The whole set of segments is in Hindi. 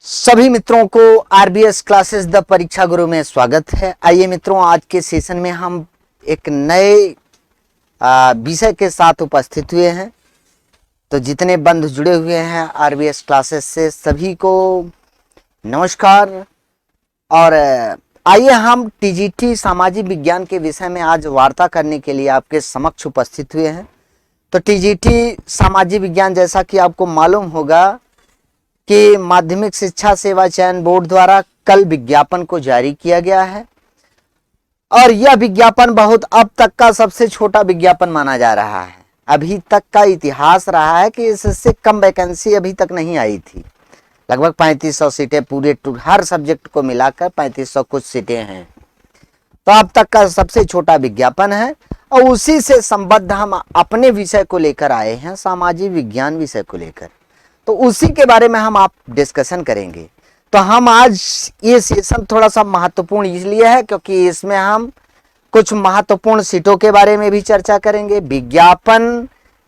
सभी मित्रों को आरबीएस क्लासेस द परीक्षा गुरु में स्वागत है। आइए मित्रों, आज के सेशन में हम एक नए विषय के साथ उपस्थित हुए हैं। तो जितने बंधु जुड़े हुए हैं आरबीएस क्लासेस से सभी को नमस्कार। और आइए हम टीजीटी सामाजिक विज्ञान के विषय में आज वार्ता करने के लिए आपके समक्ष उपस्थित हुए हैं। तो टीजीटी सामाजिक विज्ञान, जैसा कि आपको मालूम होगा कि माध्यमिक शिक्षा सेवा चयन बोर्ड द्वारा कल विज्ञापन को जारी किया गया है और यह विज्ञापन बहुत अब तक का सबसे छोटा विज्ञापन माना जा रहा है। अभी तक का इतिहास रहा है कि इससे कम वैकेंसी अभी तक नहीं आई थी। लगभग 3500 सीटें पूरे हर सब्जेक्ट को मिलाकर 3500 कुछ सीटें हैं। तो अब तक का सबसे छोटा विज्ञापन है और उसी से संबद्ध हम अपने विषय को लेकर आए हैं, सामाजिक विज्ञान विषय को लेकर। तो उसी के बारे में हम आप डिस्कशन करेंगे। तो हम आज ये सेशन थोड़ा सा महत्वपूर्ण इसलिए है क्योंकि इसमें हम कुछ महत्वपूर्ण सीटों के बारे में भी चर्चा करेंगे, विज्ञापन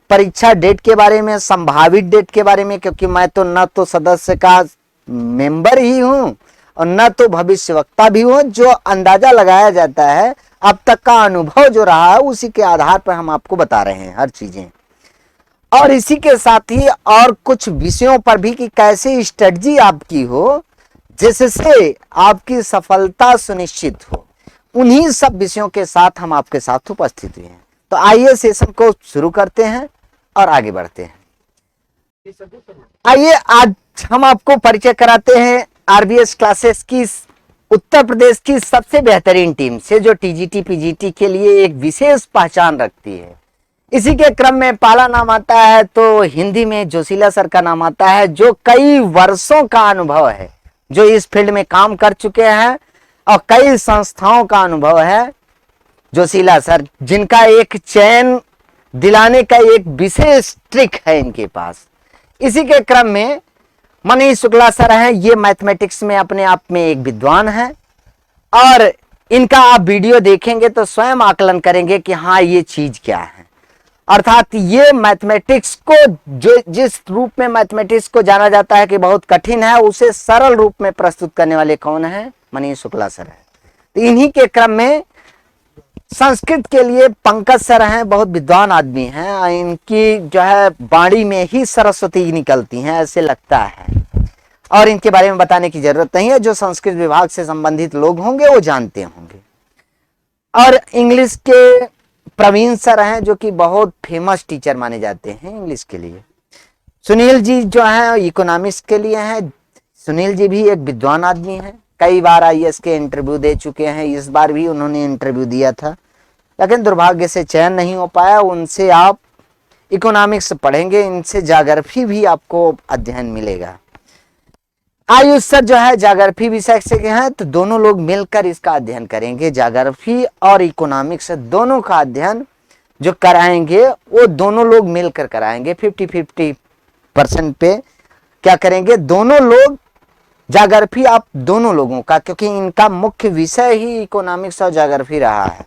परीक्षा डेट के बारे में, संभावित डेट के बारे में, क्योंकि मैं तो न तो सदस्य का मेंबर ही हूं और न तो भविष्यवक्ता भी हूं। जो अंदाजा लगाया जाता है, अब तक का अनुभव जो रहा है, उसी के आधार पर हम आपको बता रहे हैं हर चीजें। और इसी के साथ ही और कुछ विषयों पर भी कि कैसे स्ट्रेटजी आपकी हो जिससे आपकी सफलता सुनिश्चित हो, उन्हीं सब विषयों के साथ हम आपके साथ उपस्थित हुए हैं। तो आइए सेशन को शुरू करते हैं और आगे बढ़ते हैं। आइए आज हम आपको परिचय कराते हैं आरबीएस क्लासेस की उत्तर प्रदेश की सबसे बेहतरीन टीम से, जो टीजीटी पीजीटी के लिए एक विशेष पहचान रखती है। इसी के क्रम में पहला नाम आता है तो हिंदी में जोशीला सर का नाम आता है, जो कई वर्षों का अनुभव है, जो इस फील्ड में काम कर चुके हैं और कई संस्थाओं का अनुभव है। जोशीला सर, जिनका एक चयन दिलाने का एक विशेष ट्रिक है इनके पास। इसी के क्रम में मनीष शुक्ला सर हैं, ये मैथमेटिक्स में अपने आप में एक विद्वान है और इनका आप वीडियो देखेंगे तो स्वयं आकलन करेंगे कि हाँ, ये चीज क्या है। अर्थात ये मैथमेटिक्स को, जो जिस रूप में मैथमेटिक्स को जाना जाता है कि बहुत कठिन है, उसे सरल रूप में प्रस्तुत करने वाले कौन है? मनीष शुक्ला सर है। तो इन्हीं के क्रम में संस्कृत के लिए पंकज सर हैं, बहुत विद्वान आदमी हैं। इनकी जो है बाणी में ही सरस्वती निकलती हैं, ऐसे लगता है। और इनके बारे में बताने की जरूरत नहीं है, जो संस्कृत विभाग से संबंधित लोग होंगे वो जानते होंगे। और इंग्लिश के प्रवीण सर हैं, जो कि बहुत फेमस टीचर माने जाते हैं इंग्लिश के लिए। सुनील जी जो हैं इकोनॉमिक्स के लिए हैं। सुनील जी भी एक विद्वान आदमी हैं, कई बार आईएएस के इंटरव्यू दे चुके हैं। इस बार भी उन्होंने इंटरव्यू दिया था, लेकिन दुर्भाग्य से चयन नहीं हो पाया। उनसे आप इकोनॉमिक्स पढ़ेंगे, इनसे ज्योग्राफी भी आपको अध्ययन मिलेगा। आयुष सर जो है ज्योग्राफी विषय से हैं, तो दोनों लोग मिलकर इसका अध्ययन करेंगे। ज्योग्राफी और इकोनॉमिक्स दोनों का अध्ययन जो कराएंगे वो दोनों लोग मिलकर कराएंगे। 50-50% पे क्या करेंगे दोनों लोग, ज्योग्राफी आप दोनों लोगों का, क्योंकि इनका मुख्य विषय ही इकोनॉमिक्स और ज्योग्राफी रहा है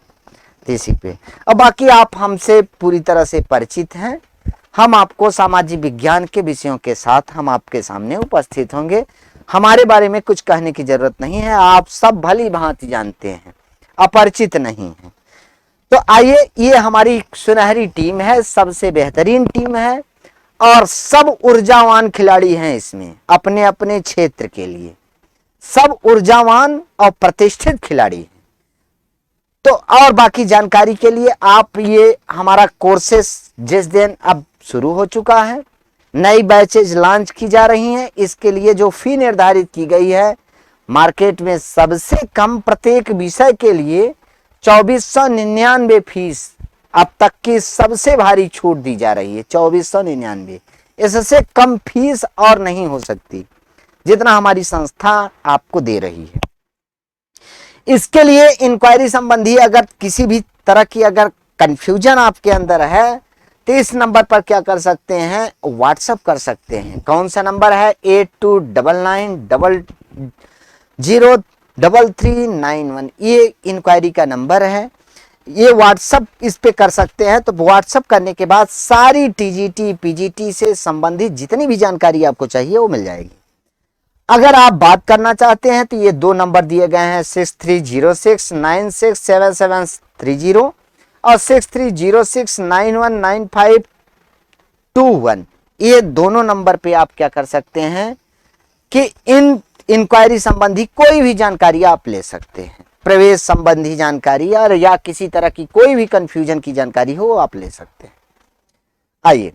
इसी पे। और बाकी आप हमसे पूरी तरह से परिचित हैं। हम आपको सामाजिक विज्ञान के विषयों के साथ हम आपके सामने उपस्थित होंगे। हमारे बारे में कुछ कहने की जरूरत नहीं है, आप सब भली भांति जानते हैं, अपरिचित नहीं है। तो आइए, ये हमारी सुनहरी टीम है, सबसे बेहतरीन टीम है और सब ऊर्जावान खिलाड़ी हैं इसमें अपने अपने क्षेत्र के लिए। सब ऊर्जावान और प्रतिष्ठित खिलाड़ी हैं। तो और बाकी जानकारी के लिए आप ये हमारा कोर्सेस जिस दिन अब शुरू हो चुका है, नई बैचेज लॉन्च की जा रही हैं। इसके लिए जो फी निर्धारित की गई है, मार्केट में सबसे कम प्रत्येक विषय के लिए 2499 फीस अब तक की सबसे भारी छूट दी जा रही है। 2499, इससे कम फीस और नहीं हो सकती जितना हमारी संस्था आपको दे रही है। इसके लिए इंक्वायरी संबंधी अगर किसी भी तरह की अगर कंफ्यूजन आपके अंदर है तो इस नंबर पर क्या कर सकते हैं, व्हाट्सएप कर सकते हैं। कौन सा नंबर है? 8299003391, ये इंक्वायरी का नंबर है। ये व्हाट्सएप इस पे कर सकते हैं। तो व्हाट्सएप करने के बाद सारी टीजीटी पीजीटी से संबंधित जितनी भी जानकारी आपको चाहिए वो मिल जाएगी। अगर आप बात करना चाहते हैं तो ये 2 नंबर दिए गए हैं 6306967730 और 6306919521। ये दोनों नंबर पे आप क्या कर सकते हैं कि इन इंक्वायरी संबंधी कोई भी जानकारी आप ले सकते हैं, प्रवेश संबंधी जानकारी और या किसी तरह की कोई भी कंफ्यूजन की जानकारी हो आप ले सकते हैं। आइए,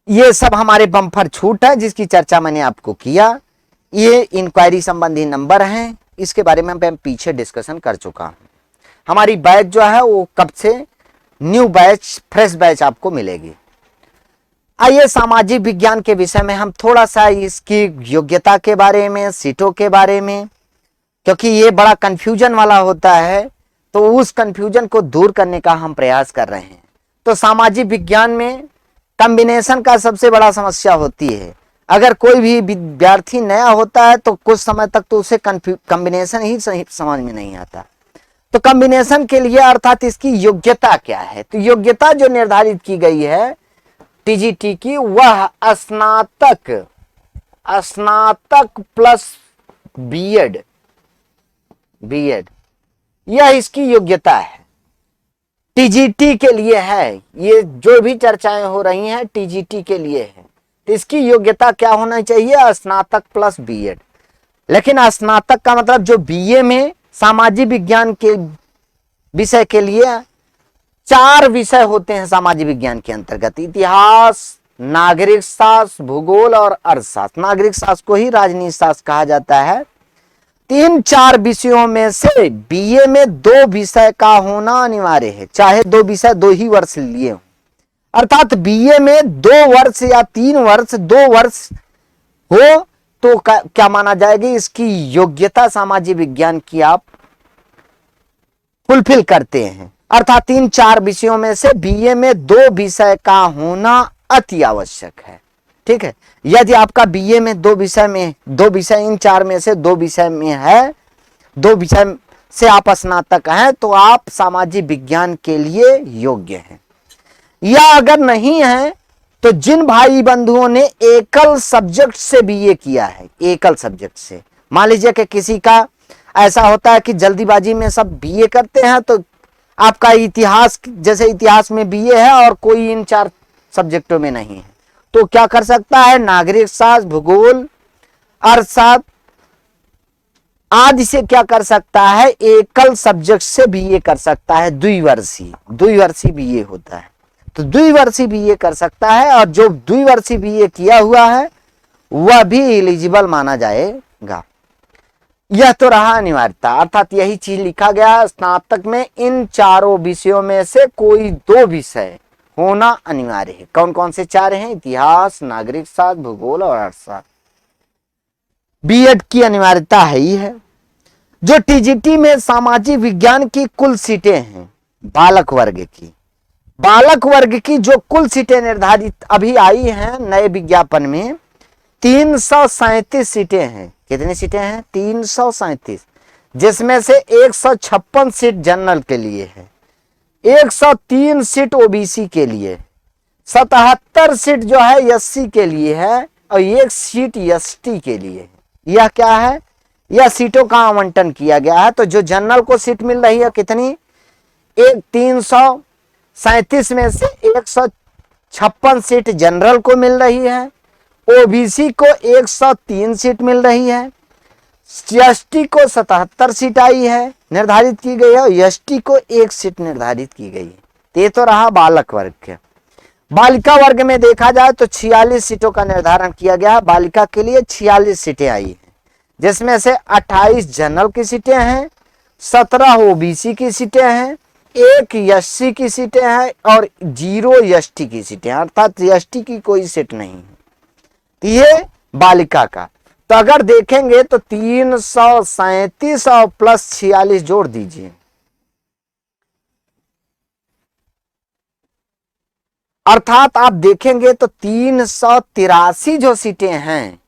ये सब हमारे बम्पर छूट है जिसकी चर्चा मैंने आपको किया। ये इंक्वायरी संबंधी नंबर हैं, इसके बारे में मैं पीछे डिस्कशन कर चुका हूं। हमारी बैच जो है वो कब से न्यू बैच, फ्रेश बैच आपको मिलेगी। आइए, सामाजिक विज्ञान के विषय में हम थोड़ा सा इसकी योग्यता के बारे में, सीटों के बारे में, क्योंकि ये बड़ा कंफ्यूजन वाला होता है तो उस कंफ्यूजन को दूर करने का हम प्रयास कर रहे हैं। तो सामाजिक विज्ञान में कॉम्बिनेशन का सबसे बड़ा समस्या होती है। अगर कोई भी विद्यार्थी नया होता है तो कुछ समय तक तो उसे कॉम्बिनेशन ही सही समझ में नहीं आता। तो कॉम्बिनेशन के लिए अर्थात इसकी योग्यता क्या है, तो योग्यता जो निर्धारित की गई है टीजीटी की, वह स्नातक प्लस बीएड यह इसकी योग्यता है, टीजीटी के लिए है। ये जो भी चर्चाएं हो रही हैं टीजीटी के लिए है। तो इसकी योग्यता क्या होना चाहिए, स्नातक प्लस बीएड। लेकिन स्नातक का मतलब जो बीए में सामाजिक विज्ञान के विषय के लिए 4 विषय होते हैं सामाजिक विज्ञान के अंतर्गत, इतिहास, नागरिक शास्त्र, भूगोल और अर्थशास्त्र। नागरिक शास्त्र को ही राजनीति शास्त्र कहा जाता है। 3-4 विषयों में से बीए में 2 विषय का होना अनिवार्य है, चाहे 2 विषय 2 ही वर्ष लिए हो। अर्थात बीए में 2 वर्ष या 3 वर्ष 2 वर्ष हो तो क्या माना जाएगी, इसकी योग्यता सामाजिक विज्ञान की आप फुलफिल करते हैं। अर्थात 3-4 विषयों में से बीए में 2 विषय का होना अति आवश्यक है। ठीक है, यदि आपका बीए में 2 विषय इन 4 में से 2 विषय में है, 2 विषय से आप स्नातक हैं तो आप सामाजिक विज्ञान के लिए योग्य हैं। या अगर नहीं है तो जिन भाई बंधुओं ने एकल सब्जेक्ट से बीए किया है, एकल सब्जेक्ट से, मान लीजिए कि किसी का ऐसा होता है कि जल्दीबाजी में सब बीए करते हैं, तो आपका इतिहास, जैसे इतिहास में बीए है और कोई इन 4 सब्जेक्टों में नहीं है, तो क्या कर सकता है, नागरिक शास्त्र, भूगोल, अर्थशास्त्र आदि से क्या कर सकता है, एकल सब्जेक्ट से बीए कर सकता है। द्विवर्षीय बीए होता है, तो द्विवर्षीय बीए कर सकता है। और जो द्विवर्षीय बीए किया हुआ है वह भी एलिजिबल माना जाएगा। यह तो रहा अनिवार्यता, अर्थात यही चीज लिखा गया है, स्नातक में इन 4 विषयों में से कोई 2 विषय होना अनिवार्य है। कौन कौन से 4 हैं, इतिहास, नागरिक शास्त्र, भूगोल और अर्थशास्त्र। बीएड की अनिवार्यता है ही है। जो टीजीटी में सामाजिक विज्ञान की कुल सीटें हैं, बालक वर्ग की जो कुल सीटें निर्धारित अभी आई हैं नए विज्ञापन में, 337 सीटें हैं। कितनी सीटें हैं, 337, जिसमें से 156 सीट जनरल के लिए है, 103 सीट ओबीसी के लिए, 77 सीट जो है एससी के लिए है और 1 सीट एसटी के लिए है। यह क्या है, यह सीटों का आवंटन किया गया है। तो जो जनरल को सीट मिल रही है कितनी, 337 में से 156 सीट जनरल को मिल रही है, ओबीसी को 103 सीट मिल रही है, एसटी को 77 सीट आई है, निर्धारित की गई है, और एसटी को 1 सीट निर्धारित की गई है। ये तो रहा बालक वर्ग के। बालिका वर्ग में देखा जाए तो 46 सीटों का निर्धारण किया गया है। बालिका के लिए 46 सीटें आई हैं, जिसमें से 28 जनरल की सीटें हैं, 17 ओबीसी की सीटें हैं, 1 एससी की सीटें हैं और 0 एसटी की सीटें हैं, अर्थात एसटी की कोई सीट नहीं है। ये बालिका का। तो अगर देखेंगे तो 337 और प्लस 46 जोड़ दीजिए, अर्थात आप देखेंगे तो 383 जो सीटें हैं,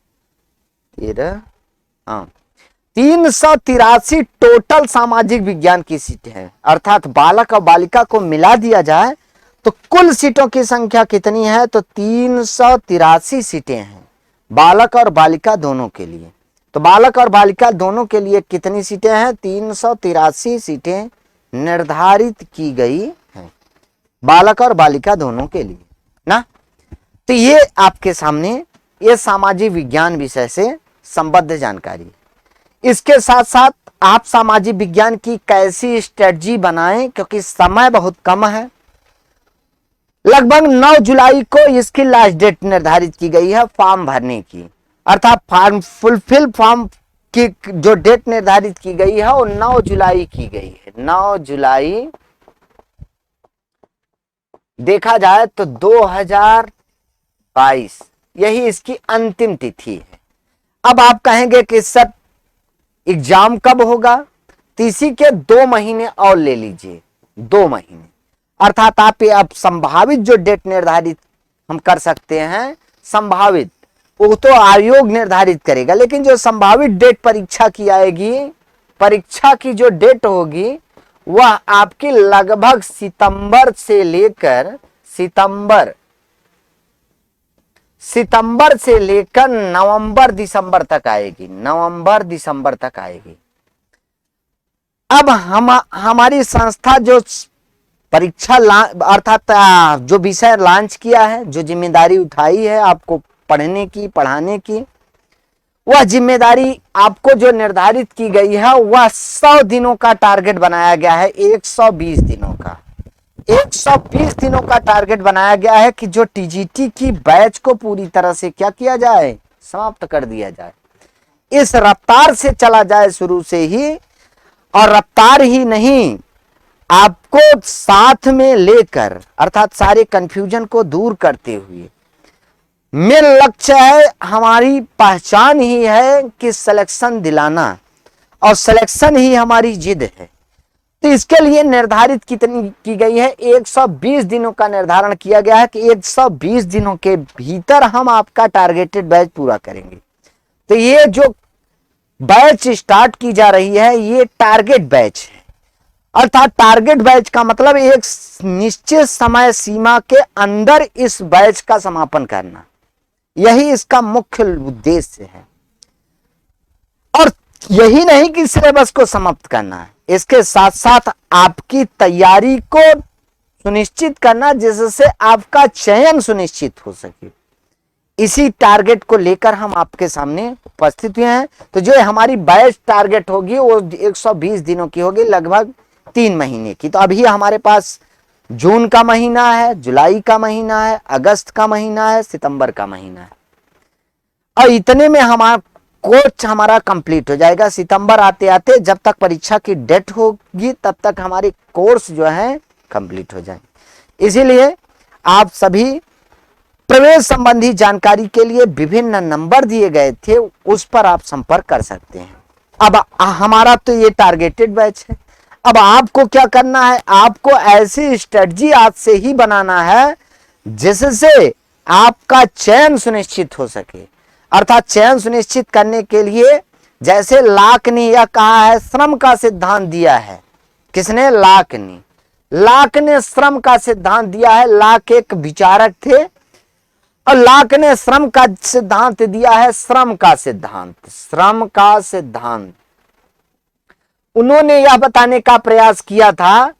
383 टोटल सामाजिक विज्ञान की सीटें हैं। अर्थात बालक और बालिका को मिला दिया जाए तो कुल सीटों की संख्या कितनी है, तो 383 सीटें हैं, बालक और बालिका दोनों के लिए। तो बालक और बालिका दोनों के लिए कितनी सीटें हैं? 383 सीटें निर्धारित की गई हैं, बालक और बालिका दोनों के लिए ना। तो ये आपके सामने ये सामाजिक विज्ञान विषय से संबद्ध जानकारी है। इसके साथ साथ आप सामाजिक विज्ञान की कैसी स्ट्रेटजी बनाएं, क्योंकि समय बहुत कम है। लगभग 9 जुलाई को इसकी लास्ट डेट निर्धारित की गई है फॉर्म भरने की, अर्थात फॉर्म फुलफिल फॉर्म की जो डेट निर्धारित की गई है वो 9 जुलाई की गई है। 9 जुलाई देखा जाए तो 2022 यही इसकी अंतिम तिथि है। अब आप कहेंगे कि सर एग्जाम कब होगा? तो इसी के 2 महीने और ले लीजिए, 2 महीने, अर्थात आप अब संभावित जो डेट निर्धारित हम कर सकते हैं, संभावित वो तो आयोग निर्धारित करेगा, लेकिन जो संभावित डेट परीक्षा की आएगी, परीक्षा की जो डेट होगी वह आपकी लगभग सितंबर से लेकर नवंबर दिसंबर तक आएगी, नवंबर दिसंबर तक आएगी। अब हमारी संस्था जो परीक्षा अर्थात जो विषय लॉन्च किया है, जो जिम्मेदारी उठाई है आपको पढ़ने की पढ़ाने की, वह जिम्मेदारी आपको जो निर्धारित की गई है वह 100 दिनों का टारगेट बनाया गया है, 120 दिनों का, 120 दिनों का टारगेट बनाया गया है कि जो टीजीटी की बैच को पूरी तरह से क्या किया जाए, समाप्त कर दिया जाए। इस रफ्तार से चला जाए शुरू से ही, और रफ्तार ही नहीं, आपको साथ में लेकर, अर्थात सारे कंफ्यूजन को दूर करते हुए, मेन लक्ष्य है, हमारी पहचान ही है कि सिलेक्शन दिलाना, और सिलेक्शन ही हमारी जिद है। तो इसके लिए निर्धारित कितनी की गई है? 120 दिनों का निर्धारण किया गया है कि 120 दिनों के भीतर हम आपका टारगेटेड बैच पूरा करेंगे। तो ये जो बैच स्टार्ट की जा रही है ये टारगेट बैच है, अर्थात टारगेट बैच का मतलब एक निश्चित समय सीमा के अंदर इस बैच का समापन करना, यही इसका मुख्य उद्देश्य है। और यही नहीं कि सिलेबस को समाप्त करना है, इसके साथ साथ आपकी तैयारी को सुनिश्चित करना जिससे आपका चयन सुनिश्चित हो सके। इसी टारगेट को लेकर हम आपके सामने उपस्थित हुए हैं। तो जो हमारी बैच टारगेट होगी वो 120 दिनों की होगी, लगभग 3 महीने की। तो अभी हमारे पास जून का महीना है, जुलाई का महीना है, अगस्त का महीना है, सितंबर का महीना है, और इतने में हमारा कोर्स हमारा कंप्लीट हो जाएगा। सितंबर आते आते जब तक परीक्षा की डेट होगी तब तक हमारे कोर्स जो है कंप्लीट हो जाएंगे। इसीलिए आप सभी प्रवेश संबंधी जानकारी के लिए विभिन्न नंबर दिए गए थे, उस पर आप संपर्क कर सकते हैं। अब हमारा तो ये टारगेटेड बैच है। अब आपको क्या करना है? आपको ऐसी स्ट्रेटजी आज से ही बनाना है जिससे आपका चयन सुनिश्चित हो सके। अर्थात चयन सुनिश्चित करने के लिए, जैसे लाक ने यह कहा है, श्रम का सिद्धांत दिया है। किसने? लाक ने श्रम का सिद्धांत दिया है। लाक एक विचारक थे और लाक ने श्रम का सिद्धांत दिया है, श्रम का सिद्धांत। उन्होंने यह बताने का प्रयास किया था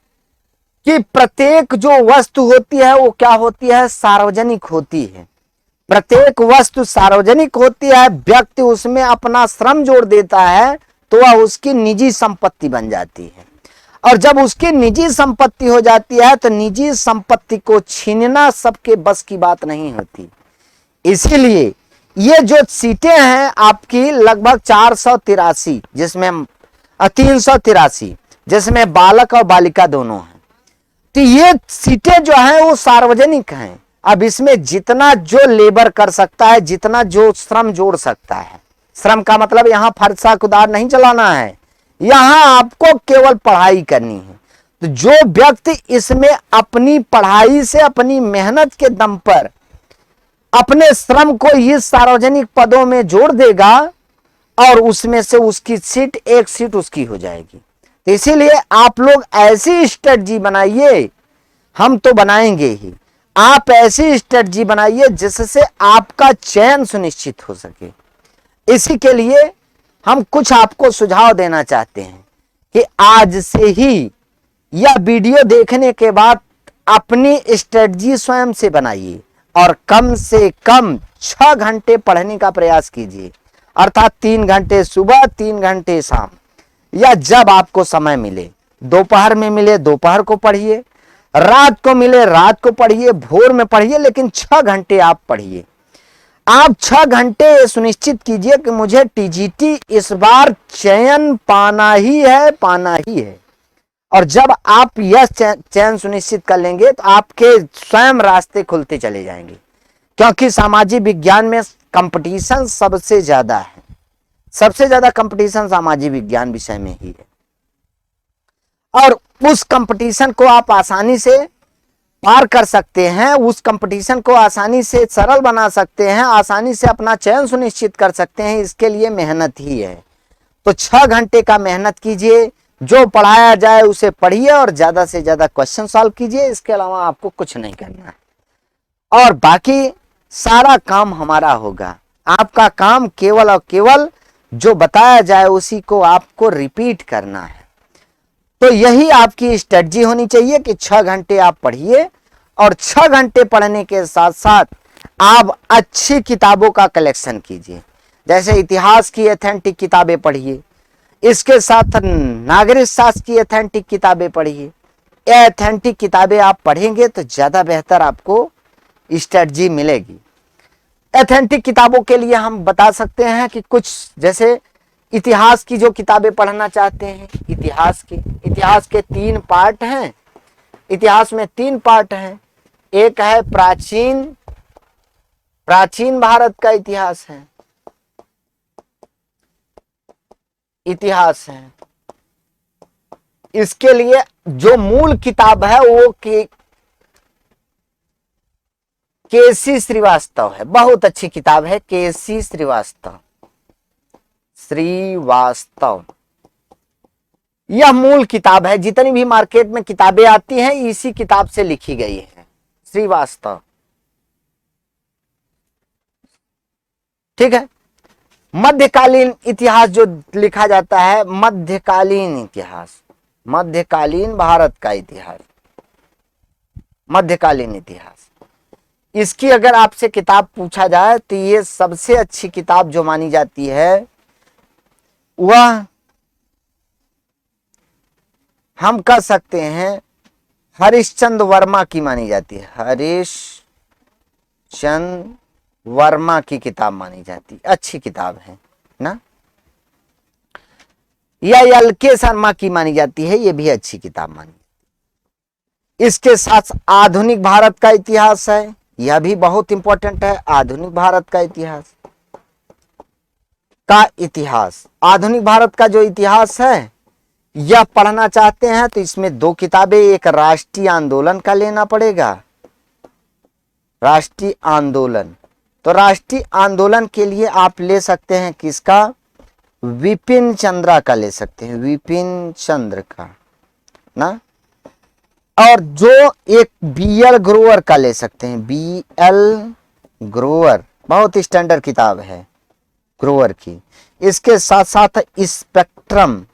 कि प्रत्येक जो वस्तु होती है वो क्या होती है? सार्वजनिक होती है। प्रत्येक वस्तु सार्वजनिक होती है, व्यक्ति उसमें अपना श्रम जोड़ देता है तो वह उसकी निजी संपत्ति बन जाती है, और जब उसकी निजी संपत्ति हो जाती है तो निजी संपत्ति को छीनना सबके बस की बात नहीं होती। इसीलिए ये जो सीटें हैं आपकी लगभग 483, जिसमें 383, जिसमें बालक और बालिका दोनों हैं, तो ये सीटें जो हैं वो सार्वजनिक हैं। अब इसमें जितना जो लेबर कर सकता है, जितना जो श्रम जोड़ सकता है, श्रम का मतलब यहाँ फरसा कुदार नहीं चलाना है, यहाँ आपको केवल पढ़ाई करनी है। तो जो व्यक्ति इसमें अपनी पढ़ाई से, अपनी मेहनत के दम पर अपने श्रम को इस सार्वजनिक पदों में जोड़ देगा और उसमें से उसकी सीट, एक सीट उसकी हो जाएगी। तो इसीलिए आप लोग ऐसी स्ट्रेटजी बनाइए, हम तो बनाएंगे ही, आप ऐसी स्ट्रेटजी बनाइए जिससे आपका चयन सुनिश्चित हो सके। इसी के लिए हम कुछ आपको सुझाव देना चाहते हैं कि आज से ही यह वीडियो देखने के बाद अपनी स्ट्रेटजी स्वयं से बनाइए और कम से कम 6 घंटे पढ़ने का प्रयास कीजिए, अर्थात 3 घंटे सुबह 3 घंटे शाम, या जब आपको समय मिले। दोपहर में मिले दोपहर को पढ़िए, रात को मिले रात को पढ़िए, भोर में पढ़िए, लेकिन 6 घंटे आप पढ़िए। आप 6 घंटे सुनिश्चित कीजिए कि मुझे टीजीटी इस बार चयन पाना ही है, पाना ही है। और जब आप यह चयन सुनिश्चित कर लेंगे तो आपके स्वयं रास्ते खुलते चले जाएंगे, क्योंकि सामाजिक विज्ञान में कंपटीशन सबसे ज्यादा है। सबसे ज्यादा कंपटीशन सामाजिक विज्ञान विषय में ही है, और उस कंपटीशन को आप आसानी से पार कर सकते हैं, उस कंपटीशन को आसानी से सरल बना सकते हैं, आसानी से अपना चयन सुनिश्चित कर सकते हैं। इसके लिए मेहनत ही है। तो 6 घंटे का मेहनत कीजिए, जो पढ़ाया जाए उसे पढ़िए और ज्यादा से ज्यादा क्वेश्चन सॉल्व कीजिए। इसके अलावा आपको कुछ नहीं करना है, और बाकी सारा काम हमारा होगा। आपका काम केवल और केवल जो बताया जाए उसी को आपको रिपीट करना है। तो यही आपकी स्ट्रेटजी होनी चाहिए कि 6 घंटे आप पढ़िए, और 6 घंटे पढ़ने के साथ साथ आप अच्छी किताबों का कलेक्शन कीजिए। जैसे इतिहास की ऑथेंटिक किताबें पढ़िए, इसके साथ नागरिक शास्त्र की ऑथेंटिक किताबें पढ़िए। ये ऑथेंटिक किताबें आप पढ़ेंगे तो ज्यादा बेहतर आपको स्ट्रेटजी मिलेगी। ऑथेंटिक किताबों के लिए हम बता सकते हैं कि कुछ, जैसे इतिहास की जो किताबें पढ़ना चाहते हैं, इतिहास के 3 पार्ट हैं। इतिहास में 3 पार्ट हैं। एक है प्राचीन भारत का इतिहास है, इसके लिए जो मूल किताब है वो केसी श्रीवास्तव है। बहुत अच्छी किताब है केसी श्रीवास्तव। यह मूल किताब है। जितनी भी मार्केट में किताबें आती हैं इसी किताब से लिखी गई है, श्रीवास्तव। ठीक है। मध्यकालीन इतिहास जो लिखा जाता है, मध्यकालीन भारत का इतिहास, मध्यकालीन इतिहास, इसकी अगर आपसे किताब पूछा जाए तो ये सबसे अच्छी किताब जो मानी जाती है वह हम कह सकते हैं हरिश्चंद्र वर्मा की मानी जाती है। हरिश्चंद्र वर्मा की किताब मानी जाती है, अच्छी किताब है ना। या एल.के. शर्मा की मानी जाती है, ये भी अच्छी किताब मानी। इसके साथ आधुनिक भारत का इतिहास है, यह भी बहुत इंपॉर्टेंट है। आधुनिक भारत का इतिहास, आधुनिक भारत का जो इतिहास है यह पढ़ना चाहते हैं तो इसमें 2 किताबें, एक राष्ट्रीय आंदोलन का लेना पड़ेगा, राष्ट्रीय आंदोलन। तो राष्ट्रीय आंदोलन के लिए आप ले सकते हैं किसका, विपिन चंद्रा का ले सकते हैं, विपिन चंद्र का ना। और जो एक बी.एल. ग्रोवर का ले सकते हैं, बी.एल. ग्रोवर, बहुत स्टैंडर्ड किताब है ग्रोवर की। इसके साथ साथ स्पेक्ट्रम,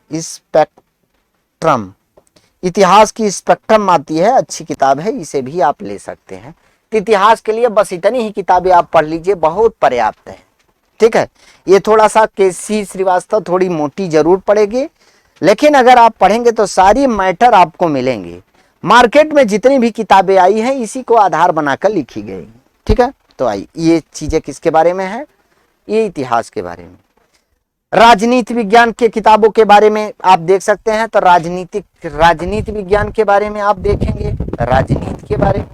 इतिहास की स्पेक्ट्रम आती है, अच्छी किताब है, इसे भी आप ले सकते हैं। तो इतिहास के लिए बस इतनी ही किताबें आप पढ़ लीजिए, बहुत पर्याप्त है। ठीक है। ये थोड़ा सा केसी श्रीवास्तव थोड़ी मोटी जरूर पड़ेगी, लेकिन अगर आप पढ़ेंगे तो सारी मैटर आपको मिलेंगे। मार्केट में जितनी भी किताबें आई हैं इसी को आधार बनाकर लिखी गई। ठीक है। तो आइए, ये चीजें किसके बारे में है, ये इतिहास के बारे में। राजनीति विज्ञान के किताबों के बारे में आप देख सकते हैं। तो राजनीति विज्ञान के बारे में आप देखेंगे, राजनीति के बारे में,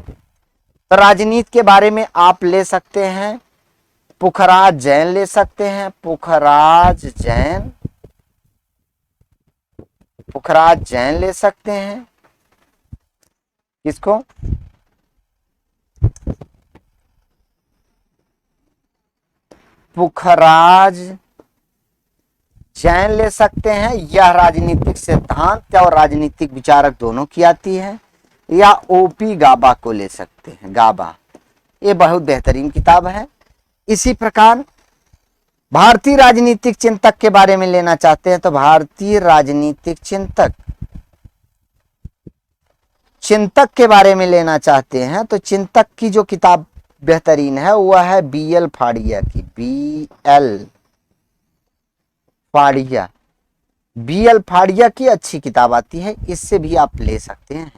तो राजनीति के बारे में आप ले सकते हैं पुखराज जैन, ले सकते हैं पुखराज जैन ले सकते हैं। किसको, पुखराज जैन ले सकते हैं। यह राजनीतिक सिद्धांत और राजनीतिक विचारक दोनों की आती है। या ओपी गाबा को ले सकते हैं, गाबा, ये बहुत बेहतरीन किताब है। इसी प्रकार भारतीय राजनीतिक चिंतक के बारे में लेना चाहते हैं तो भारतीय राजनीतिक चिंतक के बारे में लेना चाहते हैं तो चिंतक की जो किताब बेहतरीन है वह है बीएल फाड़िया की, बीएल फाड़िया की अच्छी किताब आती है, इससे भी आप ले सकते हैं।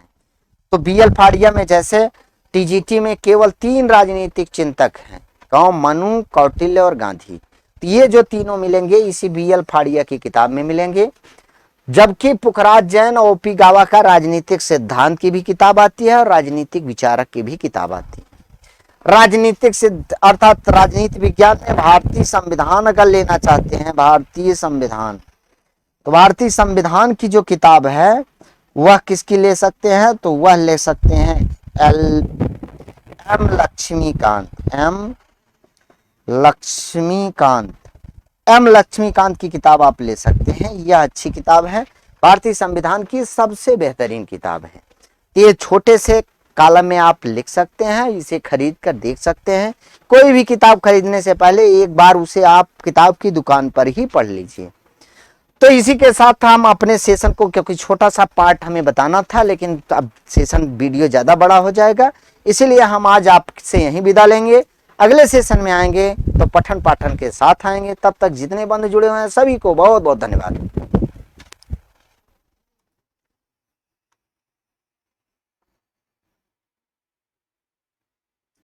तो बीएल फाड़िया में जैसे टीजीटी में केवल 3 राजनीतिक चिंतक हैं, कौन, मनु, कौटिल्य और गांधी। तो ये जो तीनों मिलेंगे इसी बीएल फाड़िया की किताब में मिलेंगे। जबकि पुखराज जैन और ओपी गाबा का राजनीतिक सिद्धांत की भी किताब आती है और राजनीतिक विचारक की भी किताब आती है। राजनीतिक सिद्ध अर्थात राजनीति विज्ञान में भारतीय संविधान अगर लेना चाहते हैं, भारतीय संविधान, तो भारतीय संविधान की जो किताब है वह किसकी ले सकते हैं, तो वह ले सकते हैं एम लक्ष्मीकांत की किताब आप ले सकते हैं। यह अच्छी किताब है, भारतीय संविधान की सबसे बेहतरीन किताब है। ये छोटे से कॉलम में आप लिख सकते हैं, इसे खरीद कर देख सकते हैं। कोई भी किताब खरीदने से पहले एक बार उसे आप किताब की दुकान पर ही पढ़ लीजिए। तो इसी के साथ हम अपने सेशन को, क्योंकि छोटा सा पार्ट हमें बताना था लेकिन अब सेशन वीडियो ज़्यादा बड़ा हो जाएगा, इसीलिए हम आज आपसे यहीं विदा लेंगे। अगले सेशन में आएंगे तो पठन पाठन के साथ आएंगे। तब तक जितने बंधु जुड़े हुए हैं सभी को बहुत बहुत धन्यवाद।